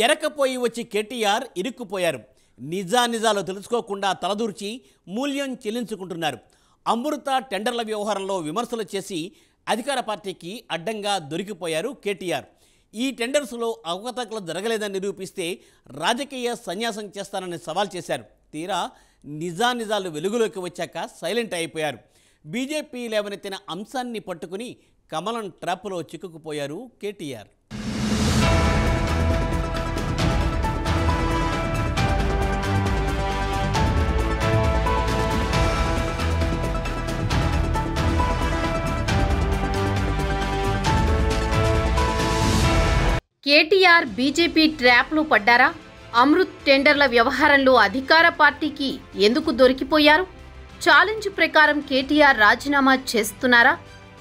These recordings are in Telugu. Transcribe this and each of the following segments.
ఎరకపోయి వచ్చి కేటీఆర్ ఇరుక్కుపోయారు. నిజాలు తెలుసుకోకుండా తలదూర్చి మూల్యం చెల్లించుకుంటున్నారు. అమృత టెండర్ల వ్యవహారంలో విమర్శలు చేసి అధికార పార్టీకి అడ్డంగా దొరికిపోయారు కేటీఆర్. ఈ టెండర్స్లో అవకతవకలు జరగలేదని నిరూపిస్తే రాజకీయ సన్యాసం చేస్తానని సవాల్ చేశారు. తీరా నిజాలు వెలుగులోకి వచ్చాక సైలెంట్ అయిపోయారు. బీజేపీ లేవనెత్తిన అంశాన్ని పట్టుకుని కమలం ట్రాప్లో చిక్కుకుపోయారు కేటీఆర్. కేటీఆర్ బీజేపీ ట్రాప్లో పడ్డారా? అమృత్ టెండర్ల వ్యవహారంలో అధికార పార్టీకి ఎందుకు దొరికిపోయారు? ఛాలెంజ్ ప్రకారం కేటీఆర్ రాజీనామా చేస్తున్నారా?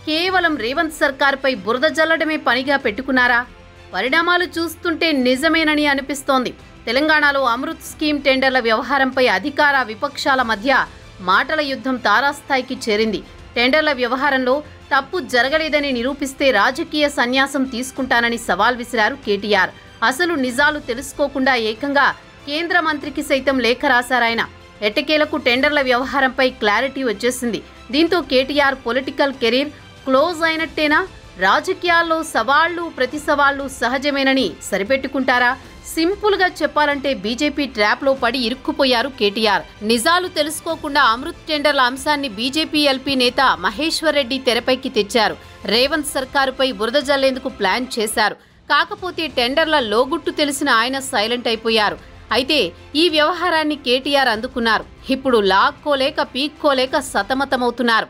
కేవలం రేవంత్ సర్కార్పై బురద జల్లడమే పనిగా పెట్టుకున్నారా? పరిణామాలు చూస్తుంటే నిజమేనని అనిపిస్తోంది. తెలంగాణలో అమృత్ స్కీమ్ టెండర్ల వ్యవహారంపై అధికార విపక్షాల మధ్య మాటల యుద్ధం తారాస్థాయికి చేరింది. టెండర్ల వ్యవహారంలో తప్పు జరగలేదని నిరూపిస్తే రాజకీయ సన్యాసం తీసుకుంటానని సవాల్ విసిరారు కేటీఆర్. అసలు నిజాలు తెలుసుకోకుండా ఏకంగా కేంద్ర మంత్రికి సైతం లేఖ రాశారాయన. ఎట్టకేలకు టెండర్ల వ్యవహారంపై క్లారిటీ వచ్చేసింది. దీంతో కేటీఆర్ పొలిటికల్ కెరీర్ క్లోజ్ అయినట్టేనా? రాజకీయాల్లో సవాళ్లు ప్రతి సవాళ్లు సహజమేనని సరిపెట్టుకుంటారా? సింపుల్గా చెప్పాలంటే బీజేపీ ట్రాప్లో పడి ఇరుక్కుపోయారు కేటీఆర్. నిజాలు తెలుసుకోకుండా అమృత్ టెండర్ల అంశాన్ని బీజేపీ ఎల్పీ నేత మహేశ్వర్ రెడ్డి తెరపైకి తెచ్చారు. రేవంత్ సర్కారుపై బురద జల్లేందుకు ప్లాన్ చేశారు. కాకపోతే టెండర్ల లోగుట్టు తెలిసిన ఆయన సైలెంట్ అయిపోయారు. అయితే ఈ వ్యవహారాన్ని కేటీఆర్ అందుకున్నారు. ఇప్పుడు లాక్కోలేక పీక్కోలేక సతమతమవుతున్నారు.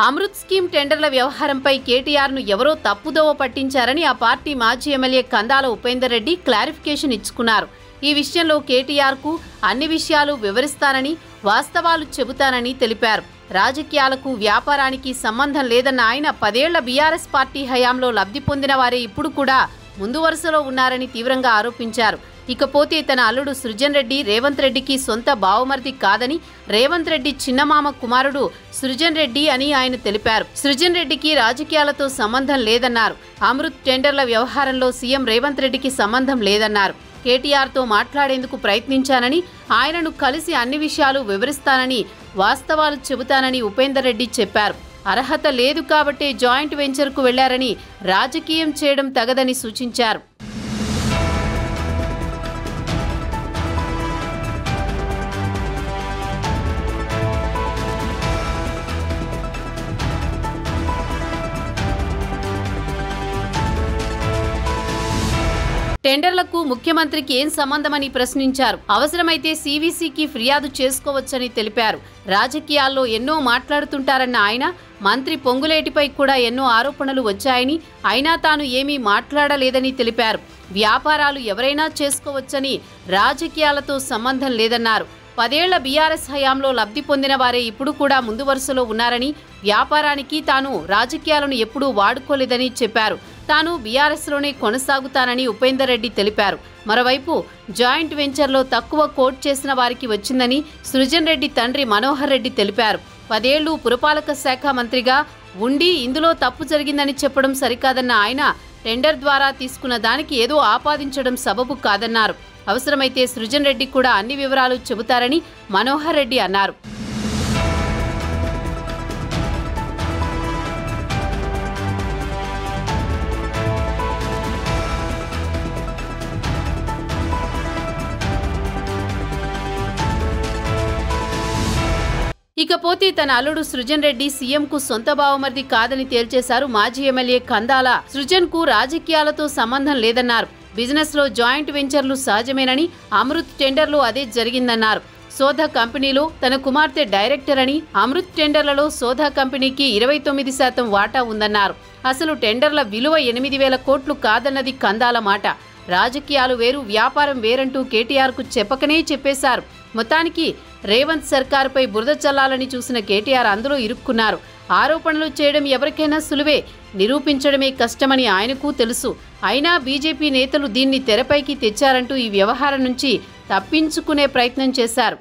అమృత్ స్కీమ్ టెండర్ల వ్యవహారంపై కేటీఆర్ను ఎవరో తప్పుదోవ పట్టించారని ఆ పార్టీ మాజీ ఎమ్మెల్యే కందాల ఉపేందర్ రెడ్డి క్లారిఫికేషన్ ఇచ్చుకున్నారు. ఈ విషయంలో కేటీఆర్కు అన్ని విషయాలు వివరిస్తానని, వాస్తవాలు చెబుతానని తెలిపారు. రాజకీయాలకు వ్యాపారానికి సంబంధం లేదన్న ఆయన 10 ఏళ్ల బీఆర్ఎస్ పార్టీ హయాంలో లబ్ధి పొందిన వారే ఇప్పుడు కూడా ముందు వరుసలో ఉన్నారని తీవ్రంగా ఆరోపించారు. ఇకపోతే తన అల్లుడు సృజన్ రెడ్డి రేవంత్ రెడ్డికి సొంత బావమర్ది కాదని, రేవంత్ రెడ్డి చిన్నమామ కుమారుడు సృజన్ రెడ్డి అని ఆయన తెలిపారు. సృజన్ రెడ్డికి రాజకీయాలతో సంబంధం లేదన్నారు. అమృత్ టెండర్ల వ్యవహారంలో సీఎం రేవంత్ రెడ్డికి సంబంధం లేదన్నారు. కేటీఆర్తో మాట్లాడేందుకు ప్రయత్నించానని, ఆయనను కలిసి అన్ని విషయాలు వివరిస్తానని, వాస్తవాలు చెబుతానని ఉపేందర్ రెడ్డి చెప్పారు. అర్హత లేదు కాబట్టే జాయింట్ వెంచర్కు వెళ్లారని, రాజకీయం చేయడం తగదని సూచించారు. టెండర్లకు ముఖ్యమంత్రికి ఏం సంబంధమని ప్రశ్నించారు. అవసరమైతే సీవీసీకి ఫిర్యాదు చేసుకోవచ్చని తెలిపారు. రాజకీయాల్లో ఎన్నో మాట్లాడుతుంటారన్న ఆయన మంత్రి పొంగులేటిపై కూడా ఎన్నో ఆరోపణలు వచ్చాయని, అయినా తాను ఏమీ మాట్లాడలేదని తెలిపారు. వ్యాపారాలు ఎవరైనా చేసుకోవచ్చని, రాజకీయాలతో సంబంధం లేదన్నారు. 10 ఏళ్ల బీఆర్ఎస్ హయాంలో లబ్ధి పొందిన వారే ఇప్పుడు కూడా ముందు వరుసలో ఉన్నారని, వ్యాపారానికి తాను రాజకీయాలను ఎప్పుడూ వాడుకోలేదని చెప్పారు. తాను బీఆర్ఎస్లోనే కొనసాగుతానని ఉపేందర్ రెడ్డి తెలిపారు. మరోవైపు జాయింట్ వెంచర్లో తక్కువ కోట్ చేసిన వారికి వచ్చిందని సృజన్ రెడ్డి తండ్రి మనోహర్ రెడ్డి తెలిపారు. 10 ఏళ్లు పురపాలక శాఖ మంత్రిగా ఉండి ఇందులో తప్పు జరిగిందని చెప్పడం సరికాదన్న ఆయన టెండర్ ద్వారా తీసుకున్న దానికి ఏదో ఆపాదించడం సబబు కాదన్నారు. అవసరమైతే సృజన్ రెడ్డి కూడా అన్ని వివరాలు చెబుతారని మనోహర్ రెడ్డి అన్నారు. ఇకపోతే తన అల్లుడు సృజన్ రెడ్డి సీఎంకు సొంత బావమర్ది కాదని తేల్చేశారు మాజీ ఎమ్మెల్యే కందాల. సృజన్కు రాజకీయాలతో సంబంధం లేదన్నారు. బిజినెస్లో జాయింట్ వెంచర్లు సహజమేనని, అమృత్ టెండర్లో అదే జరిగిందన్నారు. సోదా కంపెనీలో తన కుమార్తె డైరెక్టర్ అని, అమృత్ టెండర్లలో సోదా కంపెనీకి 29% వాటా ఉందన్నారు. అసలు టెండర్ల విలువ 8,000 కోట్లు కాదన్నది కందాల మాట. రాజకీయాలు వేరు, వ్యాపారం వేరంటూ కేటీఆర్కు చెప్పకనే చెప్పేశారు. మొత్తానికి రేవంత్ సర్కారుపై బురద చల్లాలని చూసిన కేటీఆర్ అందులో ఇరుక్కున్నారు. ఆరోపణలు చేయడం ఎవరికైనా సులువే. నిరూపించడమే కష్టమని ఆయనకు తెలుసు. అయినా బీజేపీ నేతలు దీన్ని తెరపైకి తెచ్చారంటూ ఈ వ్యవహారం నుంచి తప్పించుకునే ప్రయత్నం చేశారు.